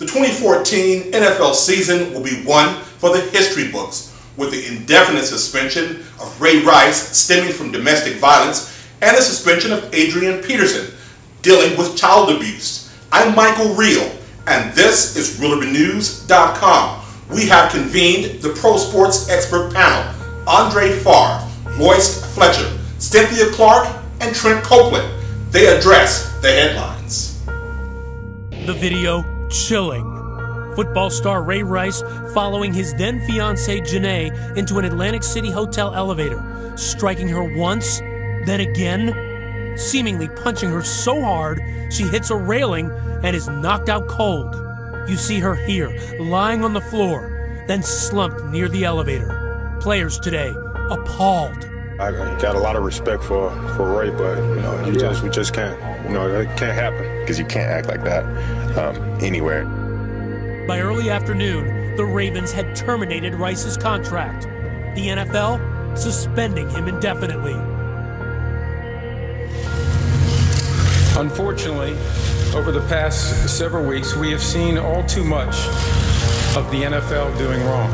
The 2014 NFL season will be one for the history books, with the indefinite suspension of Ray Rice stemming from domestic violence and the suspension of Adrian Peterson dealing with child abuse. I'm Michael Reel, and this is ReelUrbanNews.com. We have convened the pro sports expert panel: Farr, Loyst Fletcher, Cynthia Clark, and Trent Copeland. They address the headlines. The video chilling. Football star Ray Rice following his then fiancée Janae into an Atlantic City hotel elevator, striking her once, then again, seemingly punching her so hard she hits a railing and is knocked out cold. You see her here, lying on the floor, then slumped near the elevator. Players today appalled. I got a lot of respect for Ray, but we just can't. It can't happen because you can't act like that anywhere. By early afternoon, the Ravens had terminated Rice's contract. The NFL suspending him indefinitely. Unfortunately, over the past several weeks, we have seen all too much of the NFL doing wrong.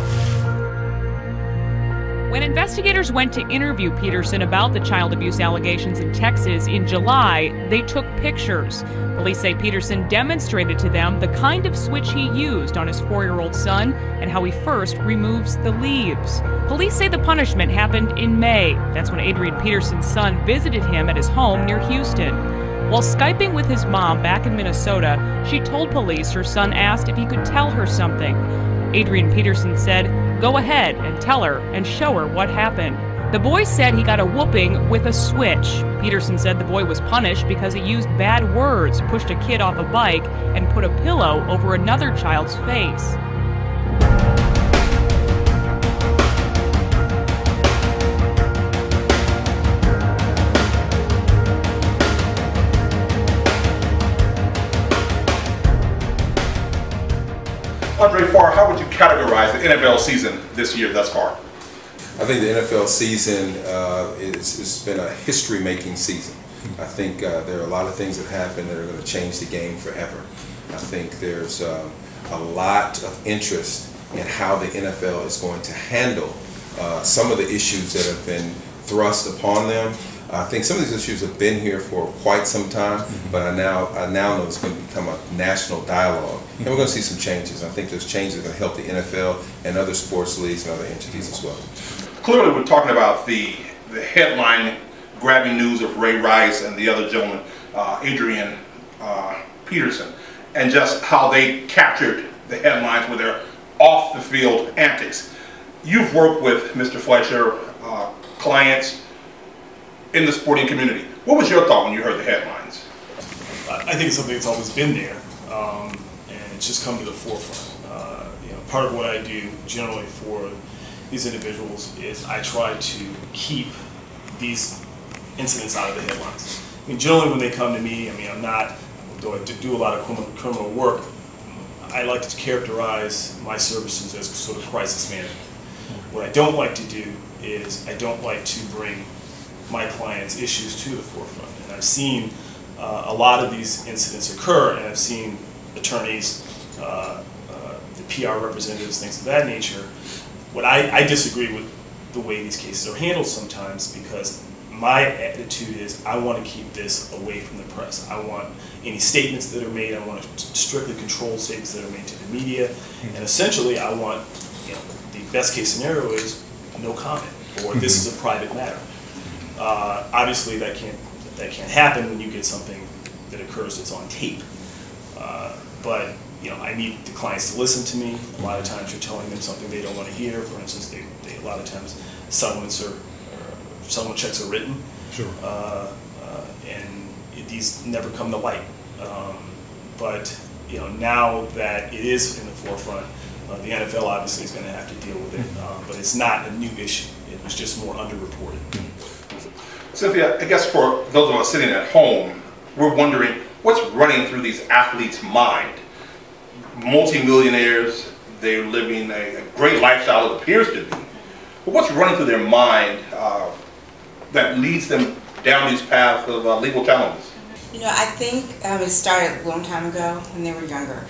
When investigators went to interview Peterson about the child abuse allegations in Texas in July, they took pictures. Police say Peterson demonstrated to them the kind of switch he used on his 4-year-old son and how he first removes the leaves. Police say the punishment happened in May. That's when Adrian Peterson's son visited him at his home near Houston. While Skyping with his mom back in Minnesota, she told police her son asked if he could tell her something. Adrian Peterson said, "Go ahead and tell her and show her what happened." The boy said he got a whooping with a switch. Peterson said the boy was punished because he used bad words, pushed a kid off a bike, and put a pillow over another child's face. Farr, how would you categorize the NFL season this year thus far? I think the NFL season it's been a history-making season. I think there are a lot of things that happen that are going to change the game forever. I think there's a lot of interest in how the NFL is going to handle some of the issues that have been thrust upon them. I think some of these issues have been here for quite some time, but I now know it's going to become a national dialogue, and we're going to see some changes. I think those changes are going to help the NFL and other sports leagues and other entities as well. Clearly, we're talking about the headline-grabbing news of Ray Rice and the other gentleman, Adrian Peterson, and just how they captured the headlines with their off-the-field antics. You've worked with Mr. Fletcher, clients in the sporting community. What was your thought when you heard the headlines? I think it's something that's always been there, and it's just come to the forefront. Part of what I do generally for these individuals is I try to keep these incidents out of the headlines. I mean, generally when they come to me, I'm not, though I do a lot of criminal work, I like to characterize my services as sort of crisis management. What I don't like to do is I don't like to bring my clients' issues to the forefront. And I've seen a lot of these incidents occur, and I've seen attorneys, the PR representatives, things of that nature. What I disagree with the way these cases are handled sometimes, because my attitude is I want to keep this away from the press. I want any statements that are made, I want to strictly control statements that are made to the media, and essentially I want, the best case scenario is no comment, or this is a private matter. Obviously, that can't happen when you get something that occurs that's on tape. But I need the clients to listen to me. A lot of times, you're telling them something they don't want to hear. For instance, a lot of times settlements or settlement checks are written, sure, and these never come to light. But now that it is in the forefront, the NFL obviously is going to have to deal with it. But it's not a new issue. It was just more underreported. Cynthia, I guess for those of us sitting at home, we're wondering what's running through these athletes' mind. Multi-millionaires, they're living a great lifestyle, it appears to be. But what's running through their mind that leads them down these paths of legal challenges? I think it started a long time ago when they were younger.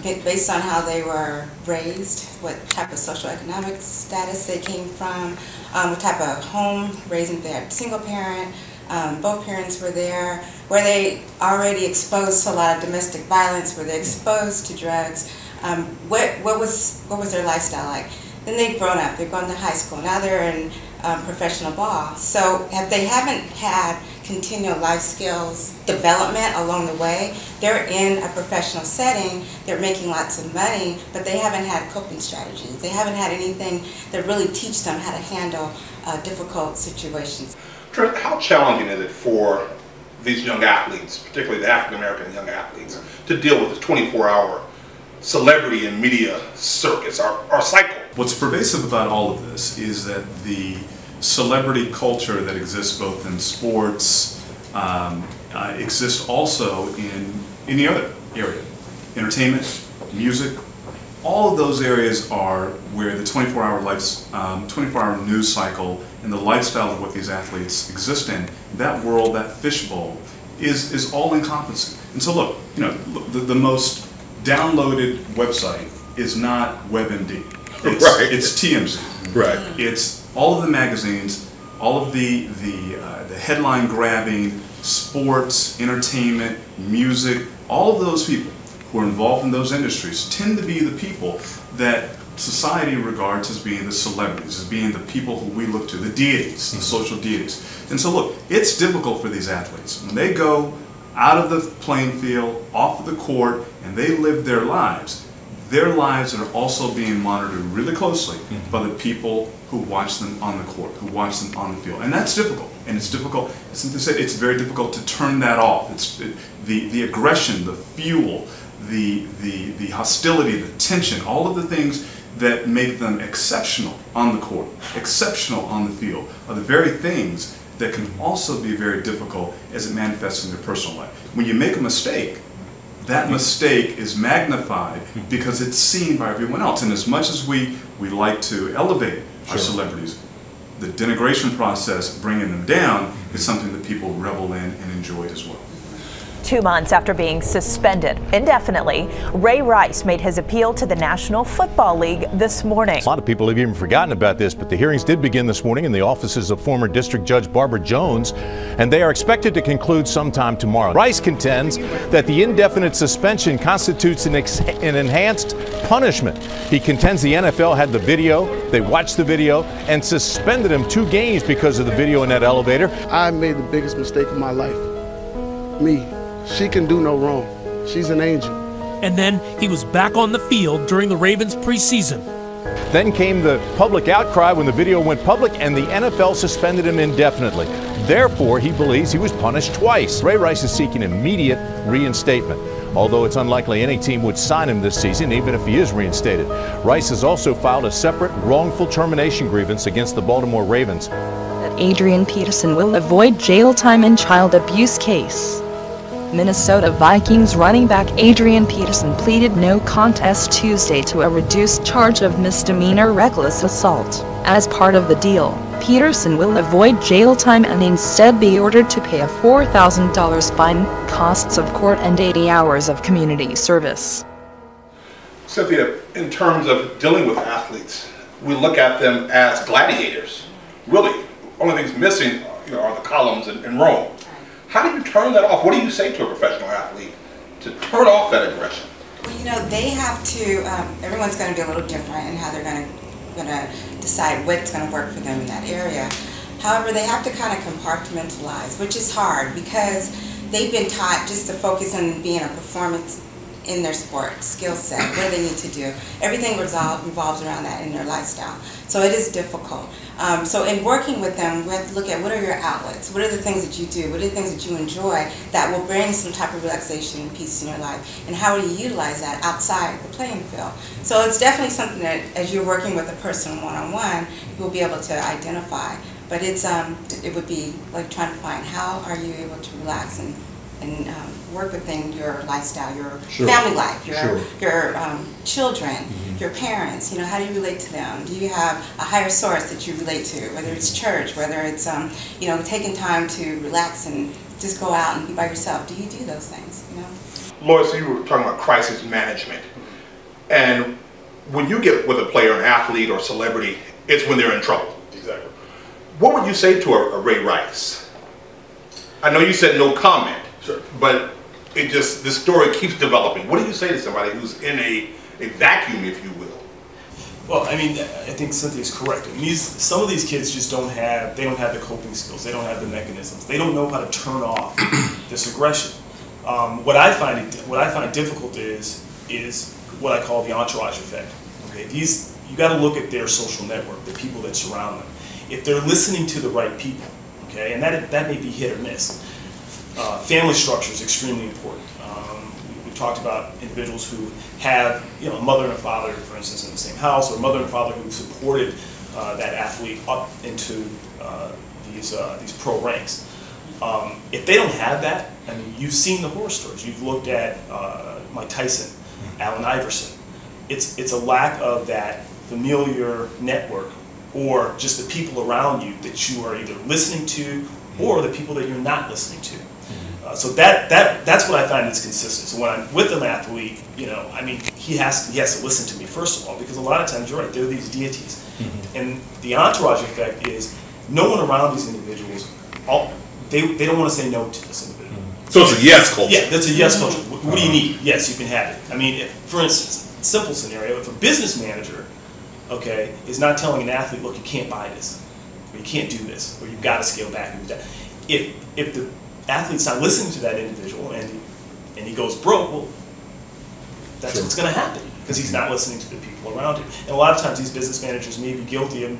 based on how they were raised, what type of socioeconomic status they came from, what type of home, raising their single parent, both parents were there, were they already exposed to a lot of domestic violence, were they exposed to drugs, what was their lifestyle like? Then they've grown up, they've gone to high school, now they're in professional ball. So if they haven't had continual life skills development along the way, they're in a professional setting, they're making lots of money, but they haven't had coping strategies. They haven't had anything that really teach them how to handle difficult situations. Trent, how challenging is it for these young athletes, particularly the African-American young athletes, to deal with this 24-hour celebrity and media circus, our cycle? What's pervasive about all of this is that the celebrity culture that exists both in sports exists also in any other area. Entertainment, music, all of those areas are where the 24-hour news cycle and the lifestyle of what these athletes exist in, that world, that fishbowl, is all encompassing. And so look, the most downloaded website is not WebMD. It's TMZ. Right. It's all of the magazines, all of the headline grabbing, sports, entertainment, music, all of those people who are involved in those industries tend to be the people that society regards as being the celebrities, as being the people who we look to, the deities, the social deities. And so look, it's difficult for these athletes. When they go out of the playing field, off of the court, and they live their lives are also being monitored really closely by the people who watch them on the court, who watch them on the field. And that's difficult. And it's difficult, as Cynthia said, it's very difficult to turn that off. The aggression, the fuel, the hostility, the tension, all of the things that make them exceptional on the court, exceptional on the field, are the very things that can also be very difficult as it manifests in their personal life. When you make a mistake, that mistake is magnified because it's seen by everyone else. And as much as we like to elevate our celebrities, the denigration process, bringing them down, is something that people revel in and enjoy as well. 2 months after being suspended indefinitely, Ray Rice made his appeal to the National Football League this morning. A lot of people have even forgotten about this, but the hearings did begin this morning in the offices of former District Judge Barbara Jones, and they are expected to conclude sometime tomorrow. Rice contends that the indefinite suspension constitutes an enhanced punishment. He contends the NFL had the video, they watched the video, and suspended him 2 games because of the video in that elevator. I made the biggest mistake of my life. Me. She can do no wrong. She's an angel. And then he was back on the field during the Ravens preseason. Then came the public outcry when the video went public, and the NFL suspended him indefinitely. Therefore, he believes he was punished twice. Ray Rice is seeking immediate reinstatement, although it's unlikely any team would sign him this season, even if he is reinstated. Rice has also filed a separate wrongful termination grievance against the Baltimore Ravens. That Adrian Peterson will avoid jail time in child abuse case. Minnesota Vikings running back Adrian Peterson pleaded no contest Tuesday to a reduced charge of misdemeanor reckless assault. As part of the deal, Peterson will avoid jail time and instead be ordered to pay a $4,000 fine, costs of court, and 80 hours of community service. Cynthia, in terms of dealing with athletes, we look at them as gladiators. Really, only things missing are the columns in Rome. How do you turn that off? What do you say to a professional athlete to turn off that aggression? Well, they have to, everyone's going to be a little different in how they're going to decide what's going to work for them in that area. However, they have to kind of compartmentalize, which is hard because they've been taught just to focus on being a performance in their sport, skill set, what do they need to do. Everything revolves around that in their lifestyle. So it is difficult. So in working with them, we have to look at what are your outlets, what are the things that you do, what are the things that you enjoy that will bring some type of relaxation and peace in your life, and how do you utilize that outside the playing field. So it's definitely something that as you're working with a person one-on-one, you'll be able to identify. But it's it would be like trying to find how are you able to relax and work within your lifestyle, your family life, your children, your parents. How do you relate to them? Do you have a higher source that you relate to, whether it's church, whether it's taking time to relax and just go out and be by yourself? Do you do those things? Loyst, you were talking about crisis management. And when you get with a player, an athlete or celebrity, it's when they're in trouble. Exactly. What would you say to a Ray Rice? I know you said no comment, sure, but this story keeps developing. What do you say to somebody who's in a vacuum, if you will? Well, I mean, I think Cynthia's correct. I mean, some of these kids just don't have the coping skills. They don't have the mechanisms. They don't know how to turn off this aggression. What I find difficult is what I call the entourage effect. Okay, you got to look at their social network, the people that surround them. If they're listening to the right people, okay, and that may be hit or miss. Family structure is extremely important. We talked about individuals who have, a mother and a father, for instance, in the same house, or a mother and father who supported that athlete up into these pro ranks. If they don't have that, I mean, you've seen the horror stories. You've looked at Mike Tyson, Allen Iverson. It's a lack of that familiar network, or just the people around you that you are either listening to, or the people that you're not listening to. So that's what I find is consistent. So when I'm with an athlete, I mean, he has to listen to me first of all, because a lot of times you're right, they're these deities, and the entourage effect is no one around these individuals. They don't want to say no to this individual. So it's a yes culture. Yeah, that's a yes culture. What do you need? Yes, you can have it. I mean, for instance, simple scenario: if a business manager, okay, is not telling an athlete, look, you can't buy this, or you can't do this, or you've got to scale back. If the athlete's not listening to that individual and he goes broke, well, that's what's going to happen, because he's not listening to the people around him. And a lot of times these business managers may be guilty of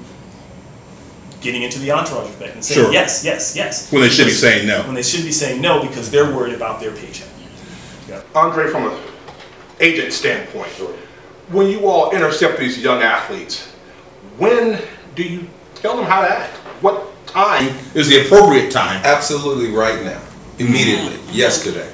getting into the entourage effect and saying yes, yes, yes. When they should be saying no. When they should be saying no, because they're worried about their paycheck. Yeah. Andre, from an agent standpoint, when you all intercept these young athletes, when do you tell them how to act? What time is the appropriate time? Absolutely right now, immediately, yesterday.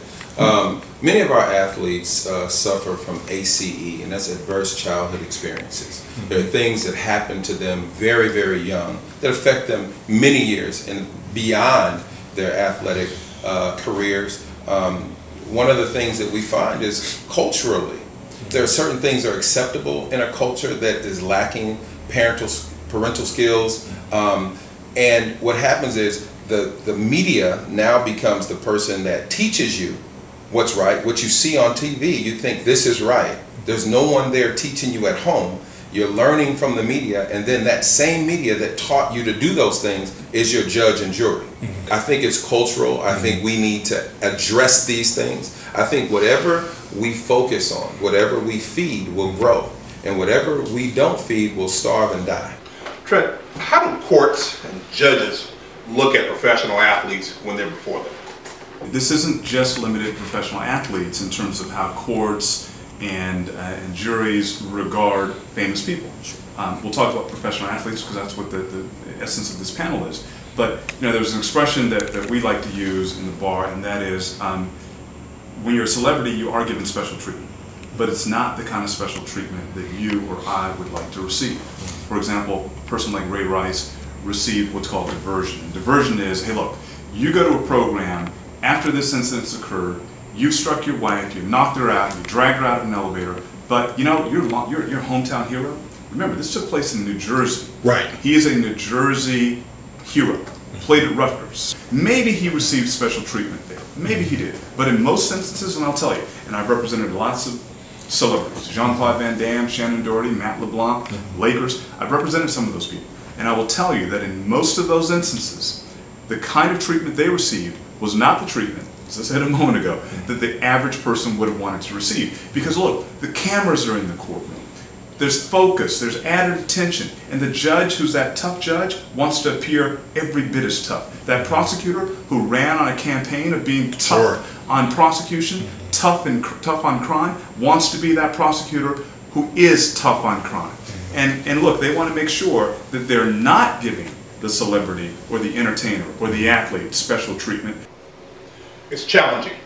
Many of our athletes suffer from ACE, and that's adverse childhood experiences. There are things that happen to them very, very young that affect them many years and beyond their athletic careers. One of the things that we find is culturally, there are certain things that are acceptable in a culture that is lacking parental skills. And what happens is the media now becomes the person that teaches you what's right. What you see on TV, you think this is right. There's no one there teaching you at home. You're learning from the media, and then that same media that taught you to do those things is your judge and jury. I think it's cultural. I think we need to address these things. I think whatever we focus on, whatever we feed will grow, and whatever we don't feed will starve and die. Trent, how do courts and judges look at professional athletes when they're before them? This isn't just limited to professional athletes in terms of how courts and juries regard famous people. We'll talk about professional athletes because that's what the essence of this panel is. But there's an expression that we like to use in the bar, and that is when you're a celebrity, you are given special treatment. But it's not the kind of special treatment that you or I would like to receive. For example, a person like Ray Rice received what's called diversion. Diversion is, hey look, you go to a program after this incident's occurred, you struck your wife, you knocked her out, you dragged her out of an elevator, but you're hometown hero. Remember, this took place in New Jersey. Right. He is a New Jersey hero, played at Rutgers. Maybe he received special treatment there. Maybe he did. But in most instances, and I'll tell you, and I've represented lots of celebrities, Jean-Claude Van Damme, Shannon Doherty, Matt LeBlanc, Lakers, I've represented some of those people. And I will tell you that in most of those instances, the kind of treatment they received was not the treatment, as I said a moment ago, that the average person would have wanted to receive. Because look, the cameras are in the courtroom. There's focus, there's added attention, and the judge, who's that tough judge, wants to appear every bit as tough. That prosecutor who ran on a campaign of being tough on prosecution, tough on crime, wants to be that prosecutor who is tough on crime. And look, they want to make sure that they're not giving the celebrity or the entertainer or the athlete special treatment. It's challenging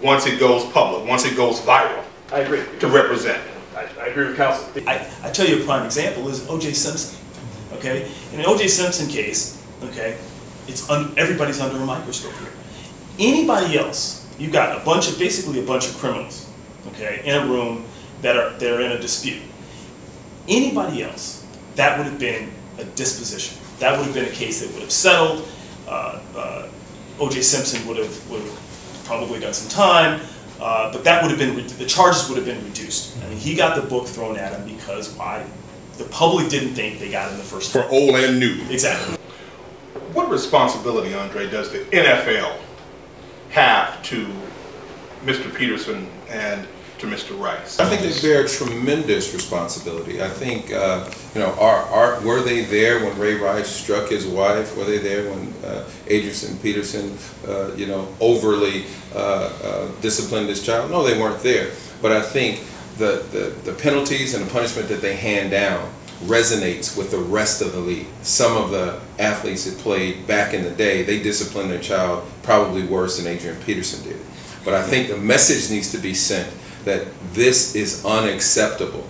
once it goes public, once it goes viral. I agree. To represent. I agree with counsel. I tell you a prime example is O.J. Simpson. Okay, in an O.J. Simpson case, okay, everybody's under a microscope here. Anybody else you've got basically a bunch of criminals, okay, in a room that are in a dispute. Anybody else, that would have been a disposition. That would have been a case that would have settled. O.J. Simpson would have probably done some time, but that would have been, the charges would have been reduced. I mean, he got the book thrown at him because the public didn't think they got it in the first place. For old and new. Exactly. What responsibility, Andre, does the NFL have to Mr. Peterson and to Mr. Rice? I think they bear tremendous responsibility. I think, you know, were they there when Ray Rice struck his wife? Were they there when Adrian Peterson, you know, overly disciplined his child? No, they weren't there. But I think the penalties and the punishment that they hand down resonates with the rest of the league. Some of the athletes that played back in the day, they disciplined their child probably worse than Adrian Peterson did. But I think the message needs to be sent that this is unacceptable.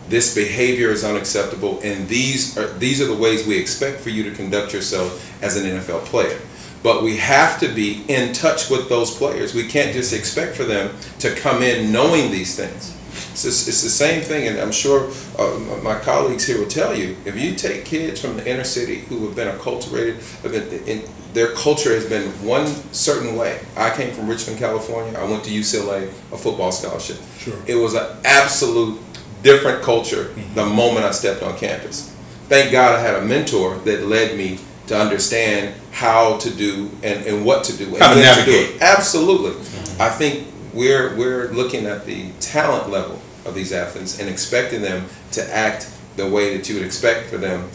This behavior is unacceptable, and these are the ways we expect for you to conduct yourself as an NFL player. But we have to be in touch with those players. We can't just expect for them to come in knowing these things. It's the same thing, and I'm sure my colleagues here will tell you, if you take kids from the inner city who have been acculturated, their culture has been one certain way. I came from Richmond, California. I went to UCLA, a football scholarship. Sure. It was an absolute different culture the moment I stepped on campus. Thank God I had a mentor that led me to understand how to do and what to do. And how to navigate. Absolutely. I think we're looking at the talent level of these athletes and expecting them to act the way that you would expect for them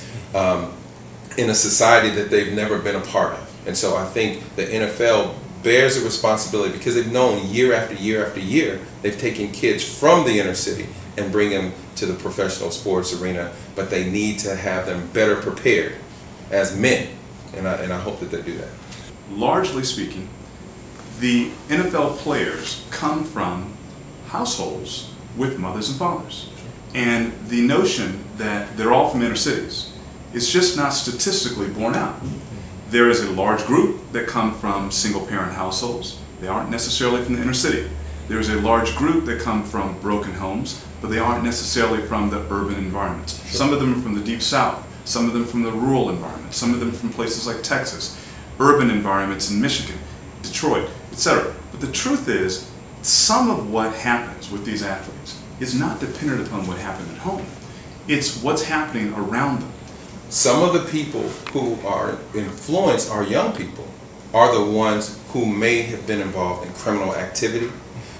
in a society that they've never been a part of. And so I think the NFL bears a responsibility because they've known year after year after year, they've taken kids from the inner city and bring them to the professional sports arena, but they need to have them better prepared as men, and I hope that they do that. Largely speaking, the NFL players come from households with mothers and fathers. And the notion that they're all from inner cities is just not statistically borne out. There is a large group that come from single-parent households. They aren't necessarily from the inner city. There is a large group that come from broken homes, but they aren't necessarily from the urban environments. Sure. Some of them are from the deep south, some of them from the rural environments, some of them from places like Texas, urban environments in Michigan, Detroit, etc. But the truth is, some of what happens with these athletes is not dependent upon what happened at home. It's what's happening around them. Some of the people who are influenced, our young people, are the ones who may have been involved in criminal activity,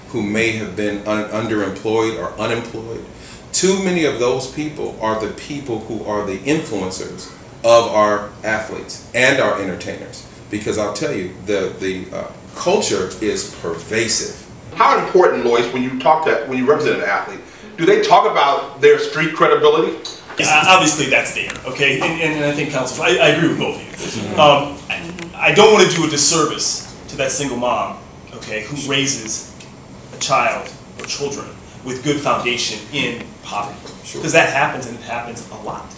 who may have been underemployed or unemployed. Too many of those people are the people who are the influencers of our athletes and our entertainers. Because I'll tell you, the culture is pervasive. How important, Loyst, when you represent an athlete, do they talk about their street credibility? Obviously that's there, okay, and I think counsel, I agree with both of you. I don't want to do a disservice to that single mom, okay, who raises a child or children with good foundation in poverty, because that happens, and it happens a lot,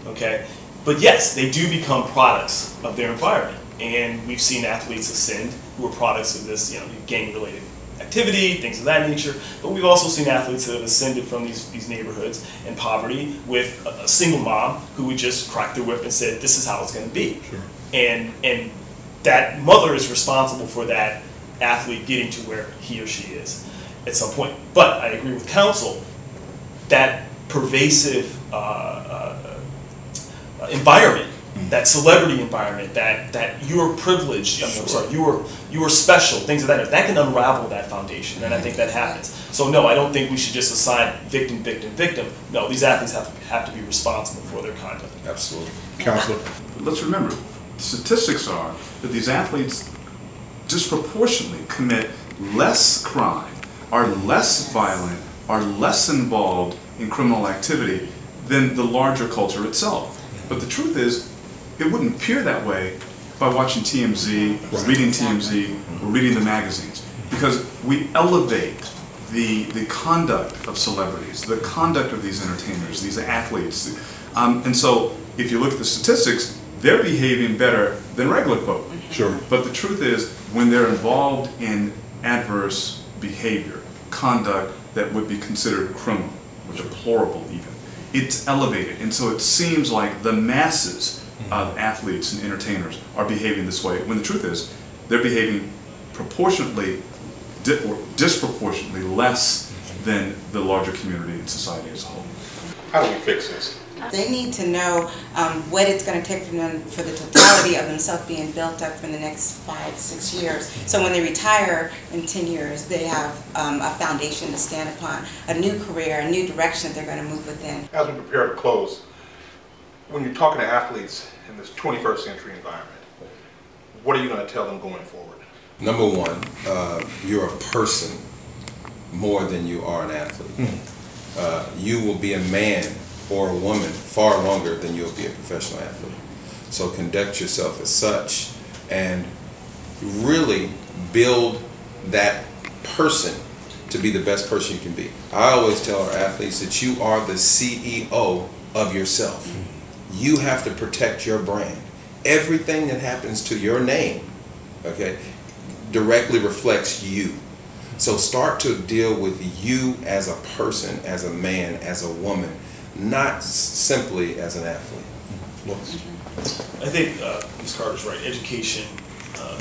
okay. But yes, they do become products of their environment, and we've seen athletes ascend who are products of this, gang-related activity, things of that nature, but we've also seen athletes that have ascended from these neighborhoods and poverty with a single mom who would just crack their whip and said, this is how it's going to be. Sure. And that mother is responsible for that athlete getting to where he or she is at some point. But I agree with counsel, that pervasive environment, that celebrity environment, that you're privileged, I'm sorry, you are special, things of that can unravel that foundation, and I think that happens. So no, I don't think we should just assign victim, victim, victim. No, these athletes have to be responsible for their conduct. Absolutely. Counselor? Let's remember, the statistics are that these athletes disproportionately commit less crime, are less violent, are less involved in criminal activity than the larger culture itself. But the truth is, it wouldn't appear that way by watching TMZ, or reading TMZ, or reading the magazines. Because we elevate the conduct of celebrities, the conduct of these entertainers, these athletes. And so, if you look at the statistics, they're behaving better than regular folk. Sure. But the truth is, when they're involved in adverse behavior, conduct that would be considered criminal or deplorable even. It's elevated, and so it seems like the masses of athletes and entertainers are behaving this way, when the truth is they're behaving proportionately or disproportionately less than the larger community and society as a whole. How do we fix this? They need to know what it's going to take for them, for the totality of themselves being built up for the next 5-6 years. So when they retire in 10 years, they have a foundation to stand upon, a new career, a new direction that they're going to move within. As we prepare to close, when you're talking to athletes in this 21st century environment, what are you going to tell them going forward? Number one, you're a person more than you are an athlete. You will be a man or a woman far longer than you'll be a professional athlete. So conduct yourself as such and really build that person to be the best person you can be. I always tell our athletes that you are the CEO of yourself. You have to protect your brand. Everything that happens to your name, okay, directly reflects you. So start to deal with you as a person, as a man, as a woman, not simply as an athlete. I think Ms. Carter's right. Education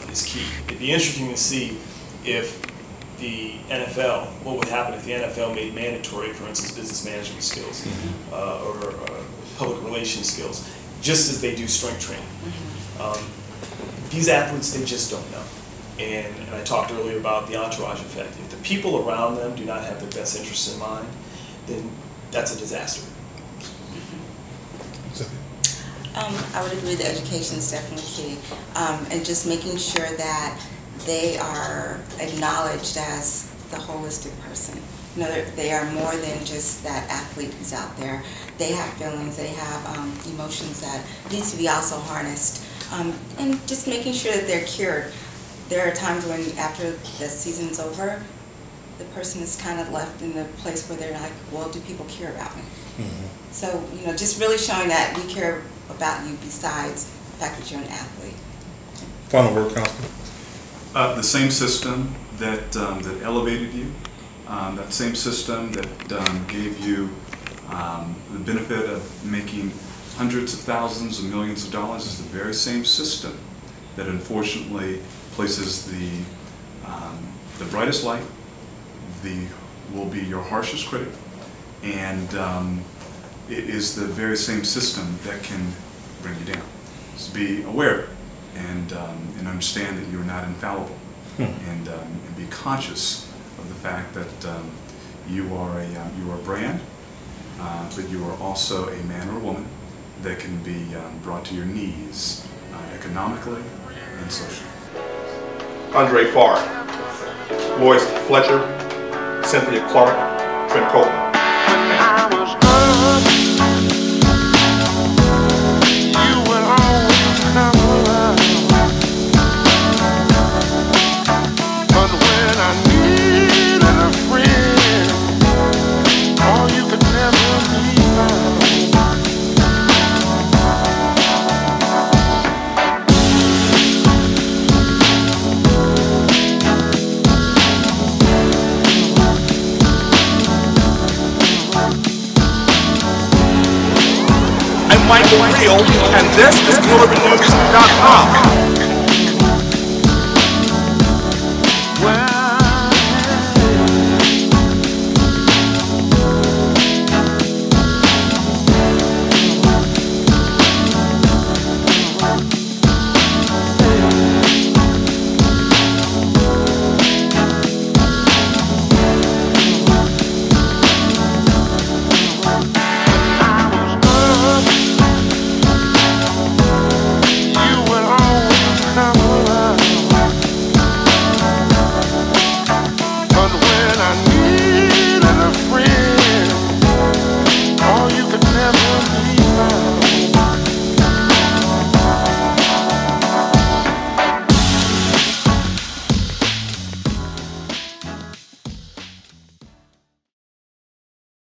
is key. It'd be interesting to see if the NFL, what would happen if the NFL made mandatory, for instance, business management skills or public relations skills, just as they do strength training. These athletes, they just don't know. And I talked earlier about the entourage effect. If the people around them do not have their best interests in mind, then that's a disaster. I would agree that education is definitely key, and just making sure that they are acknowledged as the holistic person. You know, they are more than just that athlete who's out there. They have feelings, they have emotions that needs to be also harnessed, and just making sure that they're cured. There are times when after the season's over, the person is kind of left in the place where they're like, well, do people care about me? So, you know, just really showing that we care about you besides the fact that you're an athlete. Final word, Councilman. The same system that that elevated you, that same system that gave you the benefit of making hundreds of thousands of millions of dollars is the very same system that unfortunately places the brightest light, will be your harshest critic, and it is the very same system that can bring you down. So be aware of it, and understand that you are not infallible, and be conscious of the fact that you are a brand, but you are also a man or a woman that can be brought to your knees economically and socially. Andre Farr, Loyst Fletcher, Cynthia Clark, Trent Copeland. Michael Real, and this is GloryNews.com.